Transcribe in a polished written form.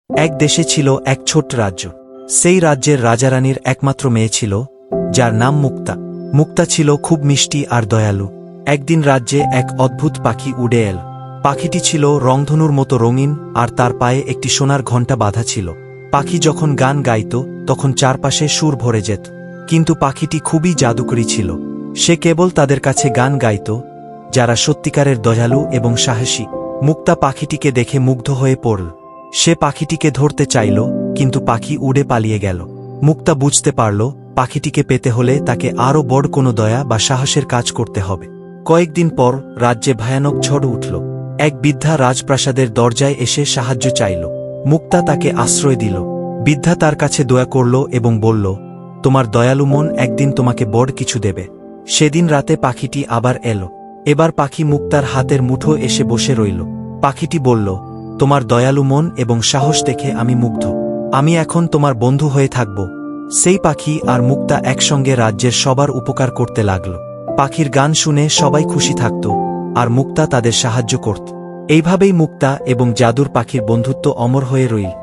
এক দেশে ছিল এক ছোট্ট রাজ্য। সেই রাজ্যের রাজারানীর একমাত্র মেয়ে ছিল, যার নাম মুক্তা। মুক্তা ছিল খুব মিষ্টি আর দয়ালু। একদিন রাজ্যে এক অদ্ভুত পাখি উড়ে এল। পাখিটি ছিল রংধনুর মতো রঙিন, আর তার পায়ে একটি সোনার ঘণ্টা বাঁধা ছিল। পাখি যখন গান গাইত তখন চারপাশে সুর ভরে যেত। কিন্তু পাখিটি খুবই জাদুকরী ছিল। সে কেবল তাদের কাছে গান গাইত যারা সত্যিকারের দয়ালু এবং সাহসী। মুক্তা পাখিটিকে দেখে মুগ্ধ হয়ে পড়ল। সে পাখিটিকে ধরতে চাইল, কিন্তু পাখি উড়ে পালিয়ে গেল। মুক্তা বুঝতে পারল পাখিটিকে পেতে হলে তাকে আরও বড় কোনো দয়া বা সাহসের কাজ করতে হবে। কয়েকদিন পর রাজ্যে ভয়ানক ঝড় উঠল। এক বৃদ্ধা রাজপ্রাসাদের দরজায় এসে সাহায্য চাইল। মুক্তা তাকে আশ্রয় দিল। বৃদ্ধা তার কাছে দয়া করল এবং বলল, তোমার দয়ালু মন একদিন তোমাকে বড় কিছু দেবে। সেদিন রাতে পাখিটি আবার এলো। এবার পাখি মুক্তার হাতের মুঠো এসে বসে রইল। পাখিটি বলল, তোমার দয়ালু মন এবং সাহস দেখে আমি মুগ্ধ। আমি এখন তোমার বন্ধু হয়ে থাকব। সেই পাখি আর মুক্তা একসঙ্গে রাজ্যের সবার উপকার করতে লাগল। পাখির গান শুনে সবাই খুশি থাকত, আর মুক্তা তাদের সাহায্য করত। এইভাবেই মুক্তা এবং জাদুর পাখির বন্ধুত্ব অমর হয়ে রইল।